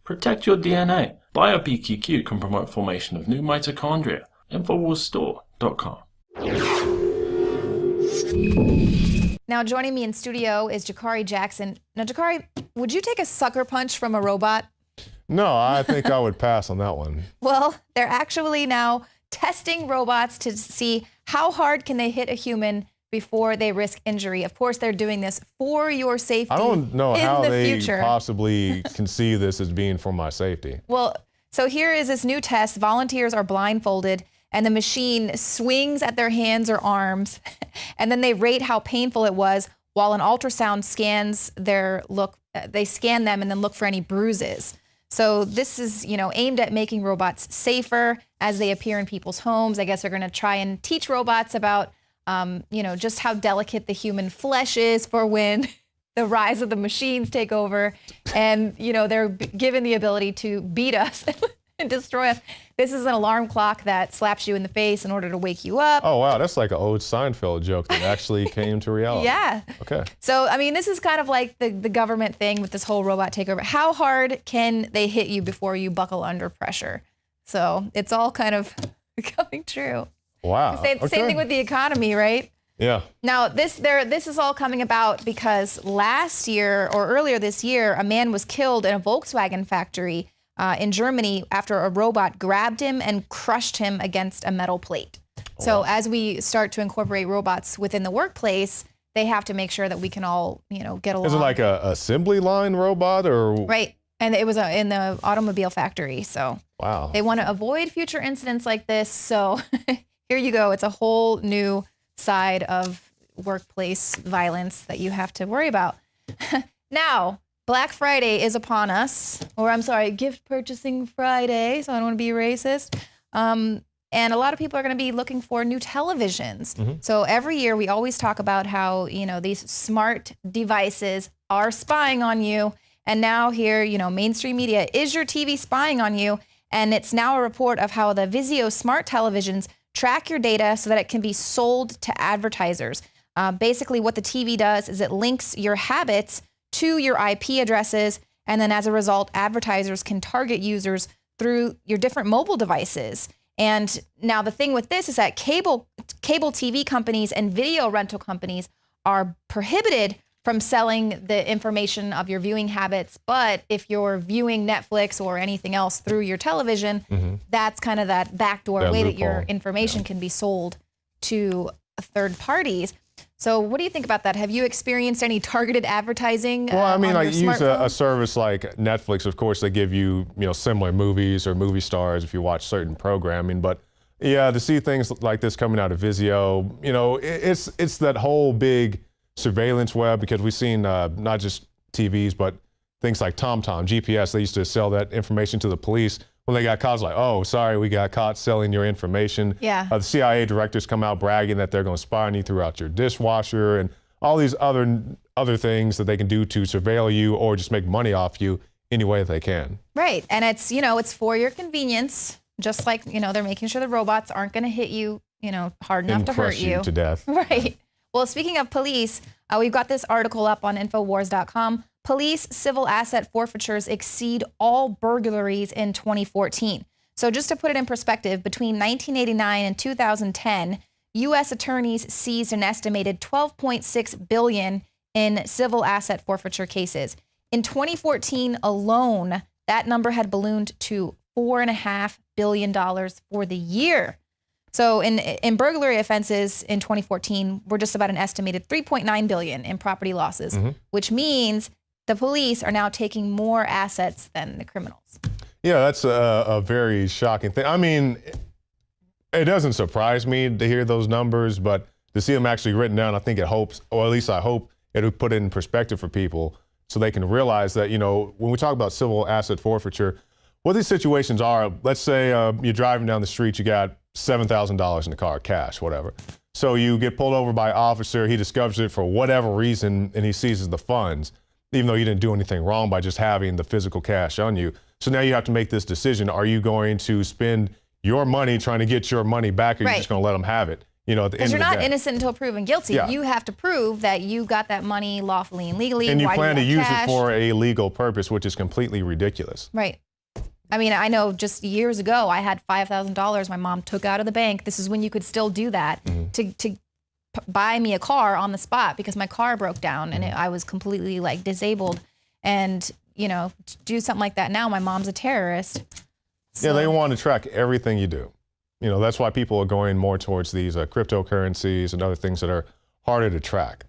Protect your DNA. BioPQQ can promote formation of new mitochondria. Infowarsstore.com. Now joining me in studio is Jakari Jackson. Now Jakari, would you take a sucker punch from a robot? No, I think I would pass on that one. Well, they're actually now testing robots to see how hard can they hit a human before they risk injury. Of course, they're doing this for your safety. I don't know how they future. possibly conceive this as being for my safety. Well, so here is this new test. Volunteers are blindfolded and the machine swings at their hands or arms and then they rate how painful it was while an ultrasound scans they scan them and then look for any bruises. So this is, aimed at making robots safer as they appear in people's homes. I guess they're going to try and teach robots about just how delicate the human flesh is for when the rise of the machines take over. And, they're given the ability to beat us and destroy us. This is an alarm clock that slaps you in the face in order to wake you up. Oh, wow. That's like an old Seinfeld joke that actually came to reality. Yeah. Okay. So, this is kind of like the government thing with this whole robot takeover. How hard can they hit you before you buckle under pressure? So it's all kind of coming true. Wow. Same thing with the economy, right? Yeah. Now, this is all coming about because last year or earlier this year, a man was killed in a Volkswagen factory in Germany after a robot grabbed him and crushed him against a metal plate. So as we start to incorporate robots within the workplace, they have to make sure that we can all, get along. Is it like a assembly line robot or? Right. And it was in the automobile factory. So wow. They want to avoid future incidents like this. So here you go. It's a whole new side of workplace violence that you have to worry about. Now, Black Friday is upon us, or I'm sorry, gift purchasing Friday. So I don't want to be racist. And a lot of people are going to be looking for new televisions. Mm-hmm. So every year we always talk about how, these smart devices are spying on you. And now here, mainstream media, is your TV spying on you? And it's now a report of how the Vizio smart televisions track your data so that it can be sold to advertisers. Basically, what the TV does is it links your habits to your IP addresses. And then as a result, advertisers can target users through your different mobile devices. And now the thing with this is that cable TV companies and video rental companies are prohibited from selling the information of your viewing habits. But if you're viewing Netflix or anything else through your television, mm-hmm. that's kind of that backdoor way that your information can be sold to third parties. So what do you think about that? Have you experienced any targeted advertising? Well, I use a service like Netflix. Of course, they give you, similar movies or movie stars if you watch certain programming. But yeah, to see things like this coming out of Vizio, it's that whole big surveillance web, because we've seen not just TVs, but things like TomTom, GPS. They used to sell that information to the police. When they got caught, it's like, oh, sorry, we got caught selling your information. Yeah. The CIA directors come out bragging that they're going to spy on you throughout your dishwasher and all these other things that they can do to surveil you or just make money off you any way that they can. Right, and it's it's for your convenience. Just like they're making sure the robots aren't going to hit you hard enough to hurt you to death. Right. Well, speaking of police, we've got this article up on Infowars.com. Police civil asset forfeitures exceed all burglaries in 2014. So just to put it in perspective, between 1989 and 2010, U.S. attorneys seized an estimated $12.6 billion in civil asset forfeiture cases. In 2014 alone, that number had ballooned to $4.5 billion for the year. So in burglary offenses in 2014, we're just about an estimated $3.9 billion in property losses, mm-hmm. which means the police are now taking more assets than the criminals. Yeah, that's a very shocking thing. It doesn't surprise me to hear those numbers, but to see them actually written down, I think it hopes, or at least I hope it'll put it in perspective for people so they can realize that, when we talk about civil asset forfeiture, what these situations are, let's say you're driving down the street, you got $7,000 in the car, cash, whatever. So you get pulled over by an officer, he discovers it for whatever reason, and he seizes the funds, even though you didn't do anything wrong by just having the physical cash on you. So now you have to make this decision. Are you going to spend your money trying to get your money back, or are you just going to let them have it? you know, at the end Because of you're the not day. innocent until proven guilty. Yeah. You have to prove that you got that money lawfully and legally. And you Why do plan to have use cash? it for a legal purpose, which is completely ridiculous. Right. I mean, I know just years ago, I had $5,000 my mom took out of the bank. This is when you could still do that to buy me a car on the spot because my car broke down and I was completely like disabled. And, you know, to do something like that now, my mom's a terrorist. So. Yeah, they want to track everything you do. You know, that's why people are going more towards these cryptocurrencies and other things that are harder to track.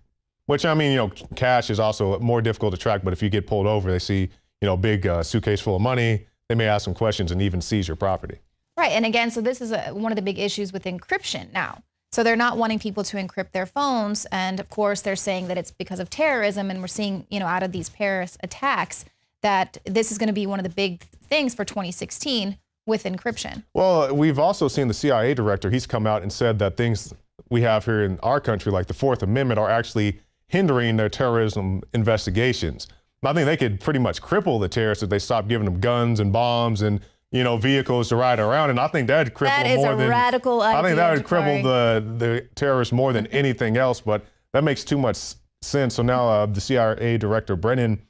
Which, I mean, you know, cash is also more difficult to track, but if you get pulled over, they see, you know, big suitcase full of money, they may ask some questions and even seize your property. Right, and again, so this is one of the big issues with encryption now. So they're not wanting people to encrypt their phones, and of course they're saying that it's because of terrorism, and we're seeing, you know, out of these Paris attacks, that this is going to be one of the big things for 2016 with encryption. Well, we've also seen the CIA director, he's come out and said that things we have here in our country, like the Fourth Amendment, are actually hindering their terrorism investigations. I think they could pretty much cripple the terrorists if they stop giving them guns and bombs and, you know, vehicles to ride around. And I think that'd cripple That is more a than radical idea. I think that would Jafari. cripple the terrorists more than anything else. But that makes too much sense. So now the CIA director Brennan,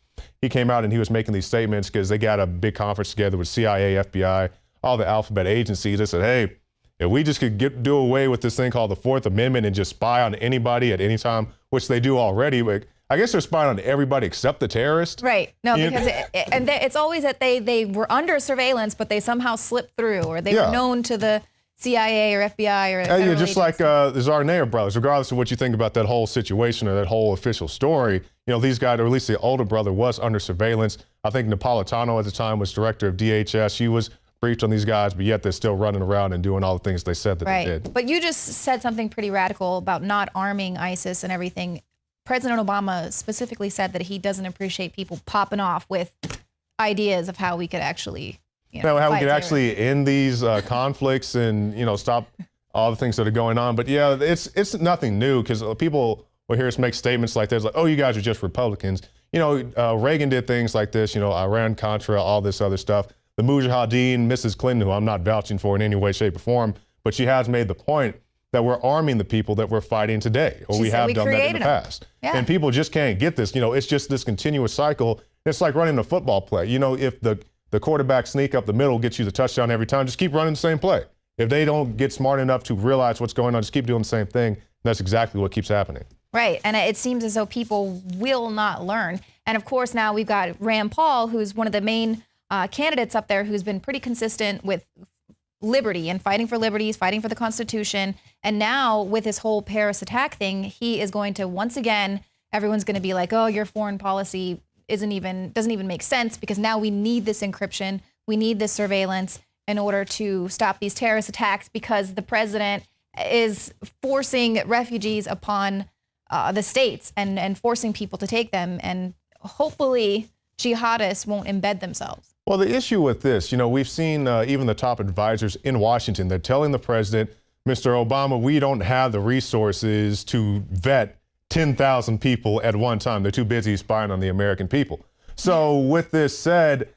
he came out and he was making these statements because they got a big conference together with CIA, FBI, all the alphabet agencies. They said, hey, if we just could do away with this thing called the Fourth Amendment and just spy on anybody at any time, which they do already, but I guess they're spying on everybody except the terrorists. Right. No, You- because it's always that they were under surveillance, but they somehow slipped through, or they Yeah. were known to the CIA or FBI or Yeah, federal just like agency. the Zarnair brothers, regardless of what you think about that whole situation or that whole official story, you know, these guys, or at least the older brother, was under surveillance. I think Napolitano at the time was director of DHS. She was briefed on these guys, but yet they're still running around and doing all the things they said that they did. But you just said something pretty radical about not arming ISIS and everything. President Obama specifically said that he doesn't appreciate people popping off with ideas of how we could actually, you know, How we fight could terrorism. actually end these conflicts and, you know, stop all the things that are going on. But yeah, it's nothing new because people will hear us make statements like this, like, oh, you guys are just Republicans. You know, Reagan did things like this, you know, Iran-Contra, all this other stuff. The Mujahideen, Mrs. Clinton, who I'm not vouching for in any way, shape, or form, but she has made the point that we're arming the people that we're fighting today, or She we said have we done that in created the them. past. Yeah. And people just can't get this. You know, it's just this continuous cycle. It's like running a football play. You know, if the quarterback sneak up the middle gets you the touchdown every time, just keep running the same play. If they don't get smart enough to realize what's going on, just keep doing the same thing. That's exactly what keeps happening. Right, and it seems as though people will not learn. And of course, now we've got Rand Paul, who's one of the main candidates up there, who's been pretty consistent with liberty and fighting for liberties, fighting for the Constitution. And now with this whole Paris attack thing, he is going to, once again, everyone's going to be like, oh, your foreign policy doesn't even make sense, because now we need this encryption, we need this surveillance in order to stop these terrorist attacks, because the president is forcing refugees upon the states and forcing people to take them, and hopefully jihadists won't embed themselves. Well, the issue with this, you know, we've seen even the top advisors in Washington, they're telling the president, Mr. Obama, we don't have the resources to vet 10,000 people at one time. They're too busy spying on the American people. So with this said,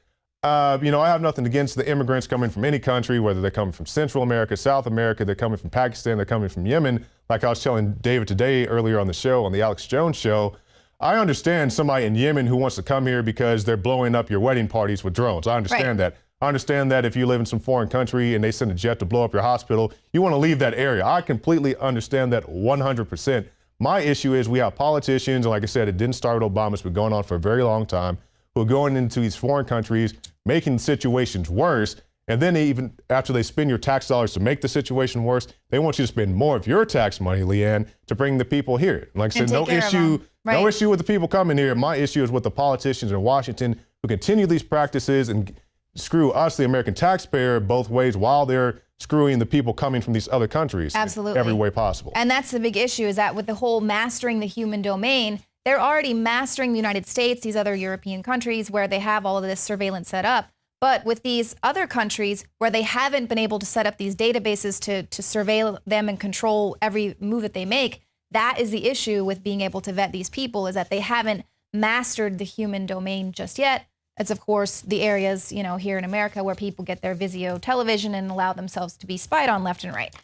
you know, I have nothing against the immigrants coming from any country, whether they're coming from Central America, South America, they're coming from Pakistan, they're coming from Yemen. Like I was telling David today earlier on the show, on the Alex Jones show, I understand somebody in Yemen who wants to come here because they're blowing up your wedding parties with drones. I understand that. I understand that if you live in some foreign country and they send a jet to blow up your hospital, you want to leave that area. I completely understand that 100%. My issue is we have politicians, and like I said, it didn't start with Obama, it's been going on for a very long time, who are going into these foreign countries, making situations worse. And then even after they spend your tax dollars to make the situation worse, they want you to spend more of your tax money, Leanne, to bring the people here. Like I said, no issue with the people coming here. My issue is with the politicians in Washington who continue these practices and screw us, the American taxpayer, both ways, while they're screwing the people coming from these other countries. Absolutely. Every way possible. And that's the big issue, is that with the whole mastering the human domain, they're already mastering the United States, these other European countries where they have all of this surveillance set up. But with these other countries where they haven't been able to set up these databases to surveil them and control every move that they make, that is the issue with being able to vet these people, is that they haven't mastered the human domain just yet. It's, of course, the areas, you know, here in America where people get their Vizio television and allow themselves to be spied on left and right.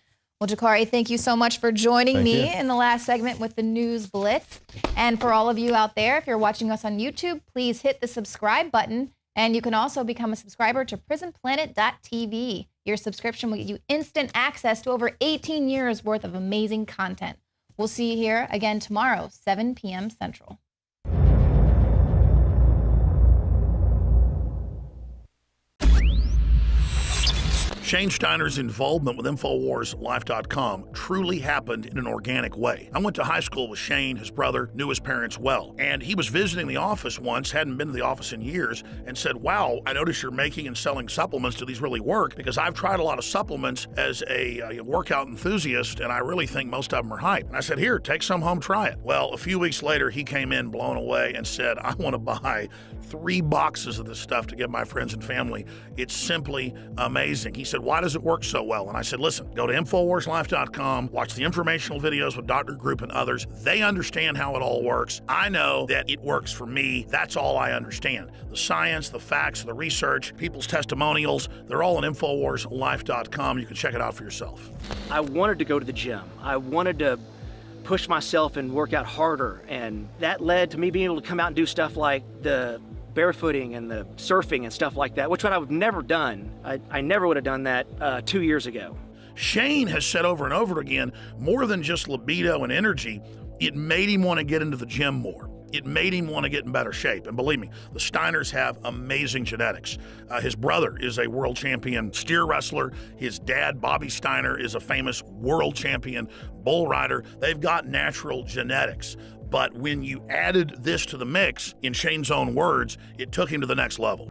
Well, Jakari, thank you so much for joining Thank me you. in the last segment with the News Blitz. And for all of you out there, if you're watching us on YouTube, please hit the subscribe button. And you can also become a subscriber to prisonplanet.tv. Your subscription will get you instant access to over 18 years worth of amazing content. We'll see you here again tomorrow, 7 p.m. Central. Shane Steiner's involvement with InfoWarsLife.com truly happened in an organic way. I went to high school with Shane. His brother knew his parents well, and he was visiting the office once, hadn't been to the office in years, and said, wow, I notice you're making and selling supplements. Do these really work? Because I've tried a lot of supplements as a workout enthusiast, and I really think most of them are hype. And I said, here, take some home, try it. Well, a few weeks later, he came in blown away and said, I want to buy 3 boxes of this stuff to give my friends and family. It's simply amazing. He said, why does it work so well? And I said, listen, go to InfoWarsLife.com, watch the informational videos with Dr. Group and others. They understand how it all works. I know that it works for me. That's all I understand. The science, the facts, the research, people's testimonials, they're all on InfoWarsLife.com. You can check it out for yourself. I wanted to go to the gym. I wanted to push myself and work out harder. And that led to me being able to come out and do stuff like the barefooting and the surfing and stuff like that, which I've never done. I never would have done that 2 years ago. Shane has said over and over again, more than just libido and energy, it made him want to get into the gym more. It made him want to get in better shape. And believe me, the Steiners have amazing genetics. His brother is a world champion steer wrestler. His dad, Bobby Steiner, is a famous world champion bull rider. They've got natural genetics. But when you added this to the mix, in Shane's own words, it took him to the next level.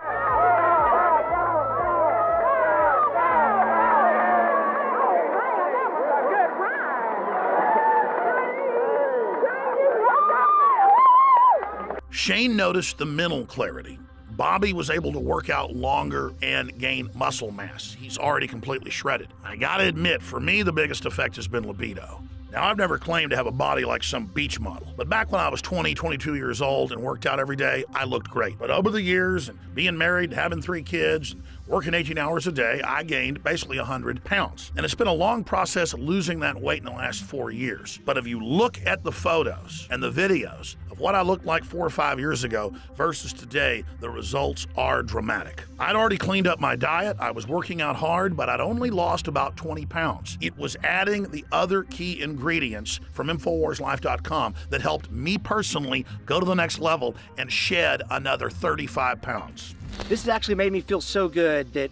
Shane noticed the mental clarity. Bobby was able to work out longer and gain muscle mass. He's already completely shredded. I gotta admit, for me, the biggest effect has been libido. Now, I've never claimed to have a body like some beach model, but back when I was 20, 22 years old and worked out every day, I looked great. But over the years, and being married, having 3 kids, and working 18 hours a day, I gained basically 100 pounds. And it's been a long process losing that weight in the last 4 years. But if you look at the photos and the videos of what I looked like 4 or 5 years ago versus today, the results are dramatic. I'd already cleaned up my diet. I was working out hard, but I'd only lost about 20 pounds. It was adding the other key ingredients from InfoWarsLife.com that helped me personally go to the next level and shed another 35 pounds. This has actually made me feel so good that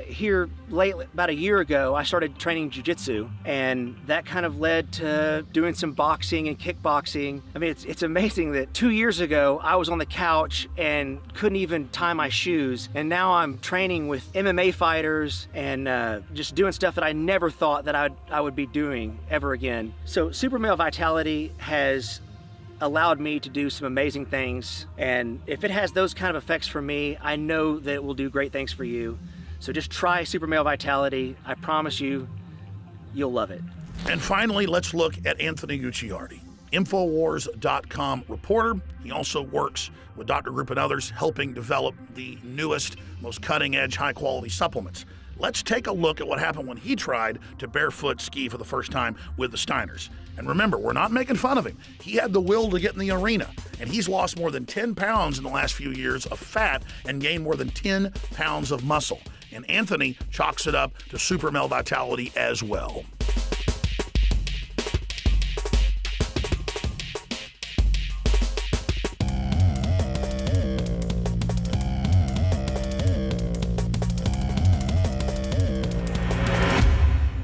here lately, about a year ago, I started training jiu-jitsu, and that kind of led to doing some boxing and kickboxing. I mean, it's amazing that 2 years ago, I was on the couch and couldn't even tie my shoes, and now I'm training with MMA fighters and just doing stuff that I never thought that I would be doing ever again. So Super Male Vitality has allowed me to do some amazing things, and if it has those kind of effects for me, I know that it will do great things for you. So just try Super Male Vitality. I promise you, you'll love it. And finally, let's look at Anthony Gucciardi, Infowars.com reporter. He also works with Dr. Group and others, helping develop the newest, most cutting-edge, high-quality supplements. Let's take a look at what happened when he tried to barefoot ski for the first time with the Steiners. And remember, we're not making fun of him. He had the will to get in the arena, and he's lost more than 10 pounds in the last few years of fat and gained more than 10 pounds of muscle. And Anthony chalks it up to Super Male Vitality as well.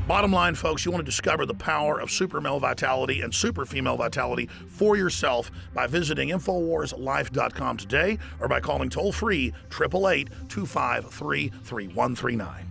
Bottom line, folks, you want to discover the power of Super Male Vitality and Super Female Vitality for yourself by visiting InfoWarsLife.com today or by calling toll-free 888-253-3139.